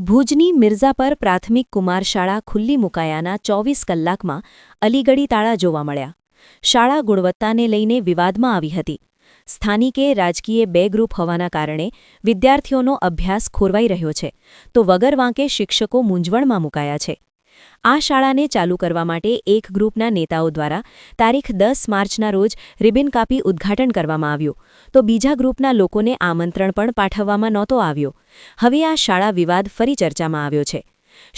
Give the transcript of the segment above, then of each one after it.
ભુજની મિર્ઝાપર પ્રાથમિક કુમાર શાળા ખુલ્લી મુકાયાના 24 કલાકમાં અલીગઢી તાળા જોવા મળ્યા. શાળા ગુણવત્તાને લઈને વિવાદમાં આવી હતી. સ્થાનિકે રાજકીય બે ગ્રુપ હોવાના કારણે વિદ્યાર્થીઓનો અભ્યાસ ખોરવાઈ રહ્યો છે, તો વગર વાંકે શિક્ષકો મૂંઝવણમાં મુકાયા છે. આ શાળાને ચાલુ કરવા માટે એક ગ્રુપના નેતાઓ દ્વારા તારીખ 10 માર્ચના રોજ રિબિન કાપી ઉદ્ઘાટન કરવામાં આવ્યું, તો બીજા ગ્રુપના લોકોને આમંત્રણ પણ પાઠવવામાં નહોતો આવ્યો. હવે આ શાળા વિવાદ ફરી ચર્ચામાં આવ્યો છે.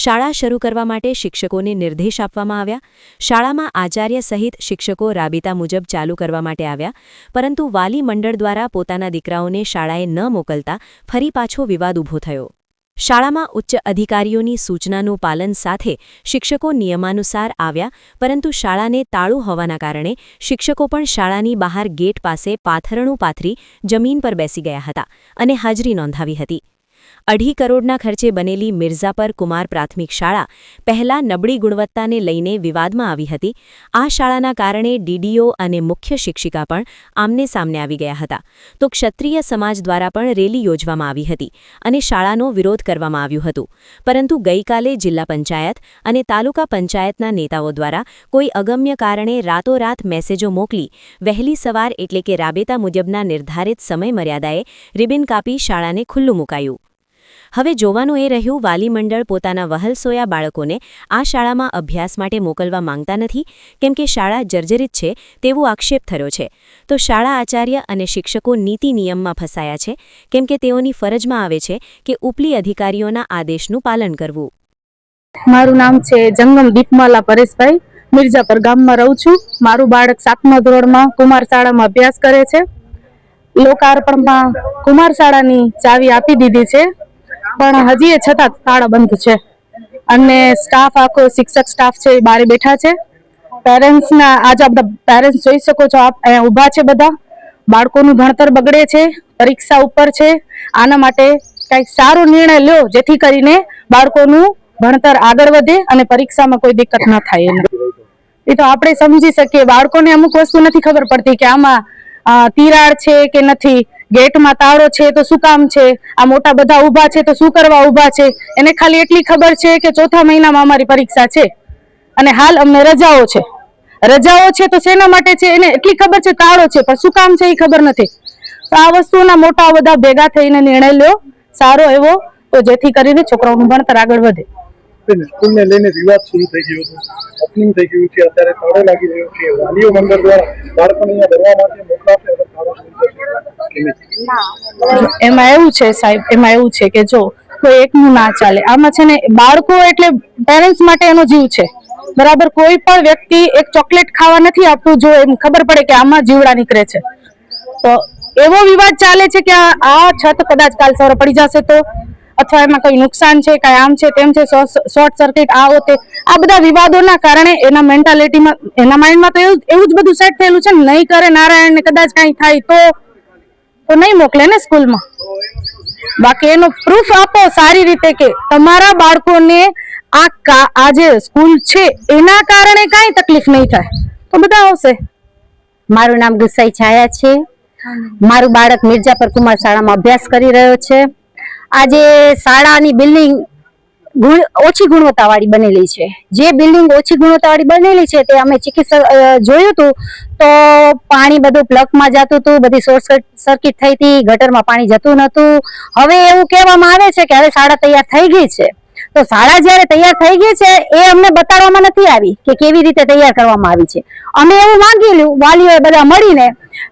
શાળા શરૂ કરવા માટે શિક્ષકોને નિર્દેશ આપવામાં આવ્યા. શાળામાં આચાર્ય સહિત શિક્ષકો રાબેતા મુજબ ચાલુ કરવા માટે આવ્યા, પરંતુ વાલી મંડળ દ્વારા પોતાના દીકરાઓને શાળાએ ન મોકલતા ફરી પાછો વિવાદ ઊભો થયો. શાળામાં ઉચ્ચ અધિકારીઓની સૂચનાનું પાલન સાથે શિક્ષકો નિયમાનુસાર આવ્યા, પરંતુ શાળાને તાળું હોવાના કારણે શિક્ષકો પણ શાળાની બહાર ગેટ પાસે પાથરણું પાથરી જમીન પર બેસી ગયા હતા અને હાજરી નોંધાવી હતી. 2.5 કરોડના ખર્ચે બનેલી મિર્ઝાપર કુમાર પ્રાથમિક શાળા પહેલા નબળી ગુણવત્તાને લઈને વિવાદમાં આવી હતી. આ શાળાના કારણે ડીડીઓ અને મુખ્ય શિક્ષિકા પણ આમને સામને આવી ગયા હતા. તો ક્ષત્રિય સમાજ દ્વારા પણ રેલી યોજવામાં આવી હતી અને શાળાનો વિરોધ કરવામાં આવ્યું હતું. પરંતુ ગઈકાલે જિલ્લા પંચાયત અને તાલુકા પંચાયતના નેતાઓ દ્વારા કોઈ અગમ્ય કારણે રાતોરાત મેસેજો મોકલી વહેલી સવાર એટલે કે રાબેતા મુજબના નિર્ધારિત સમયમર્યાદાએ રિબિન કાપી શાળાને ખુલ્લું મુકાયું. હવે જોવાનું એ રહ્યું, વાલી મંડળ પોતાના વહલસોયા બાળકોને આ શાળામાં અભ્યાસ માટે મોકલવા માંગતા નથી, કેમ કે શાળા જર્જરિત છે તેવો આક્ષેપ થયો છે. તો શાળા આચાર્ય અને શિક્ષકો નીતિ નિયમમાં ફસાયા છે, કેમ કે તેઓની ફરજમાં આવે છે કે ઉપલી અધિકારીઓના આદેશનું પાલન કરવું. મારું નામ છે જંગમ દીપમાલા પરેશભાઈ. મિર્ઝાપર ગામમાં રહું છું. મારું બાળક 7મા ધોરણમાં કુમાર શાળામાં અભ્યાસ કરે છે. લોકાર્પણમાં કુમાર શાળાની ચાવી આપી દીધી છે, પણ હજી એ છતાં તાળા બંધ છે અને સ્ટાફ આખો શિક્ષક સ્ટાફ છે એ બહાર બેઠા છે. પેરેન્ટ્સના આજે બધા પેરેન્ટ્સ જોઈ શકો છો, આપ અહીંયા ઊભા છે. બધા બાળકોનું ભણતર બગડે છે, પરીક્ષા ઉપર છે. આના માટે કંઈક સારો નિર્ણય લ્યો, જેથી કરીને બાળકોનું ભણતર આગળ વધે અને પરીક્ષામાં કોઈ દિક્કત ન થાય. એ તો આપણે સમજી શકીએ. બાળકોને અમુક વસ્તુ નથી ખબર પડતી કે આમાં તિરાડ છે કે નથી, ગેટમાં તાળો છે તો શું કામ છે, આ મોટા બધા ઊભા છે તો શું કરવા ઊભા છે. એને ખાલી એટલી ખબર છે કે ચોથા મહિનામાં અમારી પરીક્ષા છે અને હાલ અમને રજાઓ છે. રજાઓ છે તો શેના માટે છે એને એટલી ખબર છે, તાળો છે, પણ શું કામ છે એ ખબર નથી. તો આ વસ્તુના મોટા બધા ભેગા થઈને નિર્ણય લ્યો સારો એવો, તો જેથી કરીને છોકરાઓનું ભણતર આગળ વધે. સ્કૂલને લઈને વિવાદ શરૂ થઈ ગયો હતો, ઓપનિંગ થઈ ગયું છે, અત્યારે તાળો લાગી રહ્યો છે. વાલીઓ મંડળ દ્વારા બાળકોને અહીંયા ભણવા માટે મોકલાશે, એમાં એવું છે સાહેબ, એમાં એવું છે કે જો કોઈ એકનું ના ચાલે. આમાં છે ને બાળકો એટલે પેરેન્ટ્સ માટે એનો જીવ છે, બરાબર. કોઈ પણ વ્યક્તિ એક ચોકલેટ ખાવા નથી આપતું જો એમ ખબર પડે કે આમાં જીવડા નીકળે છે. તો એવો વિવાદ ચાલે છે કે આ છત કદાચ કાલ સવારે પડી જશે તો, અથવા એમાં કઈ નુકસાન છે, કઈ આમ છે તેમ છે, શોર્ટ સર્કિટ આવો તે, આ બધા વિવાદોના કારણે એના મેન્ટાલિટીમાં, એના માઇન્ડમાં તો એવું જ બધું સેટ થયેલું છે. નહીં કરે નારાયણને કદાચ કઈ થાય તો નહીં મોકલે ને સ્કૂલમાં. બાકી એનો પ્રૂફ આપો સારી રીતે કે તમારા બાળકોને આ જે સ્કૂલ છે એના કારણે કઈ તકલીફ નહીં થાય, તો બધા આવશે. મારું નામ ગુસાઈ છાયા છે. મારું બાળક મિર્ઝાપર કુમાર શાળામાં અભ્યાસ કરી રહ્યો છે. આજે શાળાની બિલ્ડિંગ ઓછી ગુણવત્તાવાળી બનેલી છે. જે બિલ્ડિંગ ઓછી ગુણવત્તાવાળી બનેલી છે તે અમે ચિકિત્સક જોયું હતું તો પાણી બધું પ્લગમાં જતું હતું, બધી શોર્ટ સર્કિટ થઈ હતી, ગટરમાં પાણી જતું નહોતું. હવે એવું કહેવામાં આવે છે કે હવે શાળા તૈયાર થઈ ગઈ છે. તો શાળા જ્યારે તૈયાર થઈ ગઈ છે એ અમને બતાડવામાં નથી આવી કે કેવી રીતે તૈયાર કરવામાં આવી છે. અમે એવું માંગેલું વાલીઓએ બધા મળીને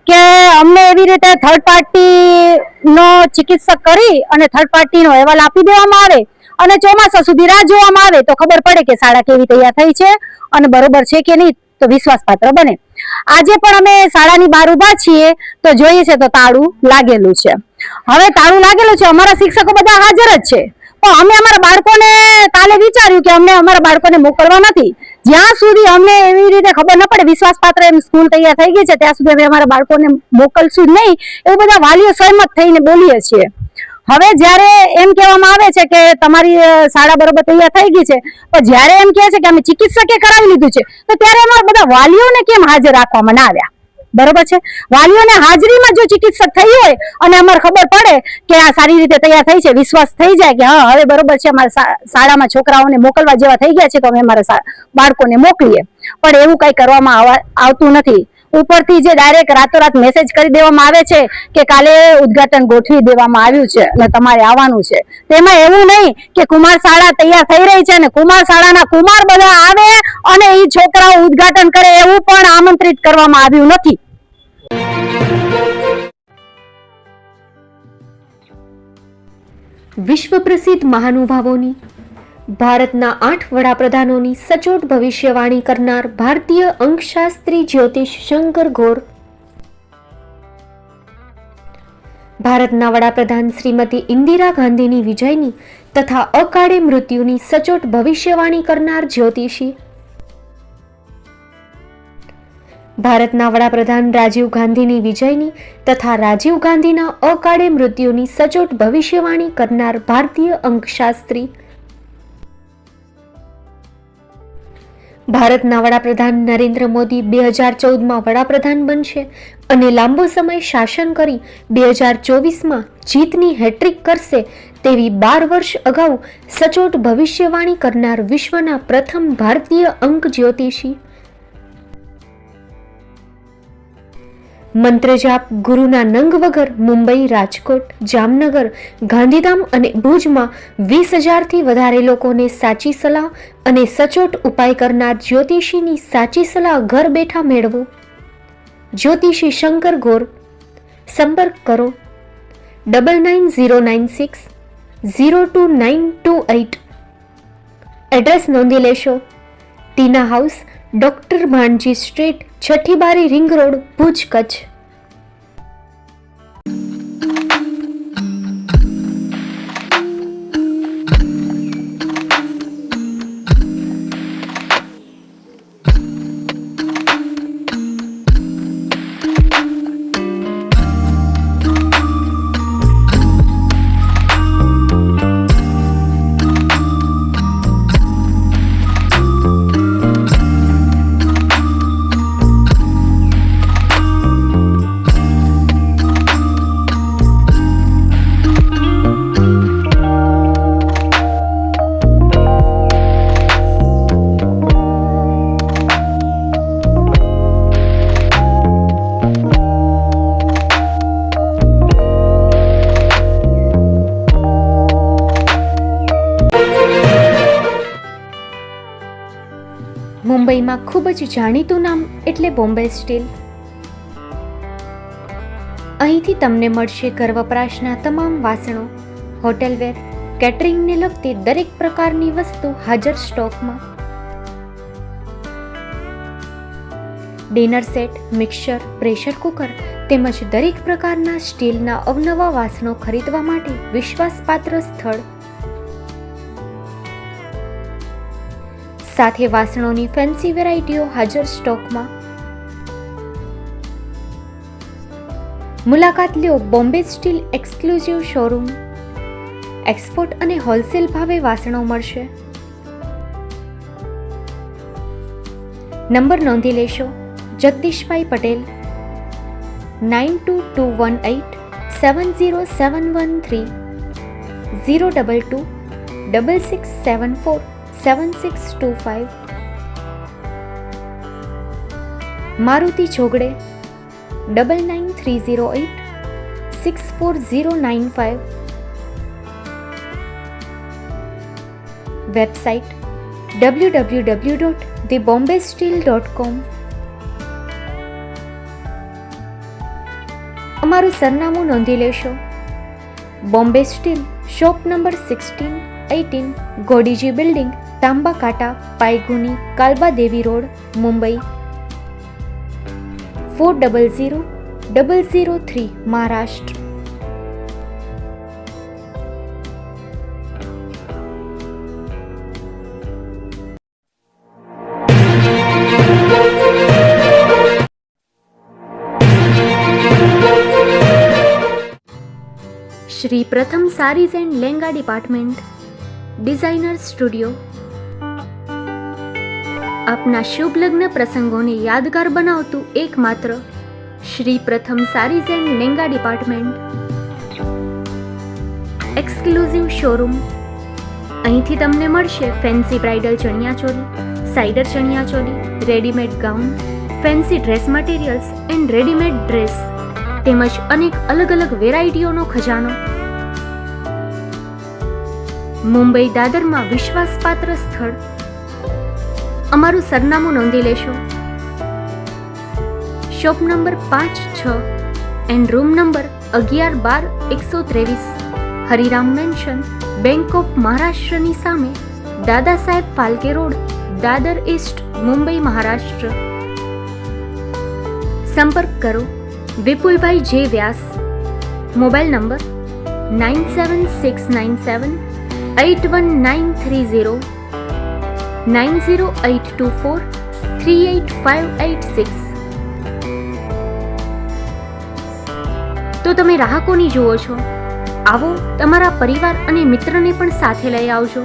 કે અમને એવી રીતે થર્ડ પાર્ટી નો ચિકિત્સક કરી અને થર્ડ પાર્ટી નો અહેવાલ આપી દેવામાં આવે અને ચોમાસા સુધી રાહ જોવામાં આવે તો ખબર પડે કે શાળા કેવી તૈયાર થઈ છે અને બરોબર છે કે નહીં, તો વિશ્વાસપાત્ર બને. આજે પણ અમે શાળાની બહાર ઉભા છીએ તો જોઈએ છે તો તાળું લાગેલું છે. હવે તાળું લાગેલું છે, અમારા શિક્ષકો બધા હાજર જ છે, પણ અમે અમારા બાળકોને કાલે વિચાર્યું કે અમને અમારા બાળકોને મોકલવા નથી. જ્યાં સુધી અમને એવી રીતે ખબર ન પડે વિશ્વાસપાત્ર એમ સ્કૂલ તૈયાર થઈ ગઈ છે ત્યાં સુધી અમે અમારા બાળકોને મોકલશું જ નહીં, એવું બધા વાલીઓ સહમત થઈને બોલીએ છીએ. હવે જ્યારે એમ કહેવામાં આવે છે કે તમારી શાળા બરોબર તૈયાર થઈ ગઈ છે, પણ જ્યારે એમ કહે છે કે અમે ચિકિત્સકે કરાવી લીધું છે, તો ત્યારે અમારા બધા વાલીઓને કેમ હાજર રાખવામાં ના આવ્યા? બરોબર છે. વાલીઓને હાજરીમાં જો ચિકિત્સક થઈ હોય અને અમારે ખબર પડે કે આ સારી રીતે તૈયાર થઈ છે, વિશ્વાસ થઈ જાય કે હા હવે બરોબર છે, અમારા શાળામાં છોકરાઓને મોકલવા જેવા થઈ ગયા છે તો અમે અમારા બાળકોને મોકલીએ, પણ એવું કઈ કરવામાં આવતું નથી. ઉપરથી જે ડાયરેક્ટ રાતોરાત મેસેજ કરી દેવામાં આવે છે કે કાલે ઉદ્ઘાટન ગોઠવી દેવામાં આવ્યું છે અને તમારે આવવાનું છે. તેમાં એવું નહીં કે કુમાર શાળા તૈયાર થઈ રહી છે અને કુમાર શાળાના કુમાર બધા આવે અને એ છોકરાઓ ઉદ્ઘાટન કરે એવું પણ આમંત્રિત કરવામાં આવ્યું નથી. વિશ્વ પ્રસિદ્ધ મહાનુભાવોની, ભારતના 8 વડાપ્રધાનોની સચોટ ભવિષ્યવાણી કરનાર ભારતીય અંકશાસ્ત્રી જ્યોતિષ શંકર ગોર, ભારતના વડાપ્રધાન શ્રીમતી ઇન્દિરા ગાંધીની વિજયની તથા અકાળે મૃત્યુની સચોટ ભવિષ્યવાણી કરનાર જ્યોતિષી, ભારતના વડાપ્રધાન રાજીવ ગાંધીની વિજયની તથા રાજીવ ગાંધીના અકાળે મૃત્યુની સચોટ ભવિષ્યવાણી કરનાર ભારતીય અંકશાસ્ત્રી, ભારતના વડાપ્રધાન નરેન્દ્ર મોદી 2014માં વડાપ્રધાન બનશે અને લાંબો સમય શાસન કરી 2024માં જીતની હેટ્રિક કરશે તેવી 12 વર્ષ અગાઉ સચોટ ભવિષ્યવાણી કરનાર વિશ્વના પ્રથમ ભારતીય અંક જ્યોતિષી, મંત્રજાપ ગુરુના નંગ વગર મુંબઈ, રાજકોટ, જામનગર, ગાંધીધામ અને ભુજમાં 20,000થી વધારે લોકોને સાચી સલાહ અને સચોટ ઉપાય કરનાર જ્યોતિષીની સાચી સલાહ ઘર બેઠા મેળવો. જ્યોતિષી શંકર ગોર. સંપર્ક કરો 9909602928. એડ્રેસ નોંધી લેશો. ટીના હાઉસ, ડોક્ટર ભાણજી સ્ટ્રીટ, છઠ્ઠી બારી, રિંગ રોડ, ભુજ, કચ્છ. મુંબઈમાં ખૂબ જ જાણીતું નામ એટલે બોમ્બે સ્ટીલ. અહીંથી તમને મળશે ઘર વપરાશના તમામ વાસણો, હોટેલવેર, કેટરિંગને લગતી દરેક પ્રકારની વસ્તુ હાજર સ્ટોકમાં. Dinner set, mixer, pressure cooker તેમજ દરેક પ્રકારના સ્ટીલના અવનવા વાસણો ખરીદવા માટે વિશ્વાસપાત્ર સ્થળ. સાથે વાસણોની ફેન્સી વેરાયટીઓ હાજર સ્ટોકમાં. મુલાકાત લ્યો Bombay steel exclusive showroom. Export અને હોલસેલ ભાવે વાસણો મળશે. નંબર નોંધી લેશો. જગદીશભાઈ પટેલ 9221870713 022 6674 7625. મારુતિ ચોગડે 9930864095. Website www.thebombasteel.com. અમારું સરનામું નોંધી લેશો. Bombay steel, shop number 16-18, Godiji building, Tamba Kanta, Pydhonie, Kalbadevi road, Mumbai 400003, Maharashtra. Shri Pratham sarees and lehenga department, designer studio. આપના શુભ લગ્ન પ્રસંગોને યાદગાર બનાવતું એકમાત્ર Shri Pratham sarees and lehenga department, exclusive showroom. અહીંથી તમને મળશે fancy bridal chaniya choli, cider chaniya choli, readymade gown, fancy dress materials and readymade dress તેમજ અનેક અલગ અલગ વેરાયટીઓનો ખજાનો. મુંબઈ દાદરમાં વિશ્વાસપાત્ર સ્થળ. અમારું સરનામું નોંધી લેશો. Shop number 5-6 and room number 11-12-123, Hariram mansion, bank of મહારાષ્ટ્રની સામે, દાદા સાહેબ ફાલ્કે રોડ, દાદર ઈસ્ટ, મુંબઈ, મહારાષ્ટ્ર. સંપર્ક કરો વિપુલભાઈ જે વ્યાસ. Mobile number 9769781930, 9082438586. તો તમે રાહ કોની જુઓ છો? આવો, તમારા પરિવાર અને મિત્રને પણ સાથે લઈ આવજો.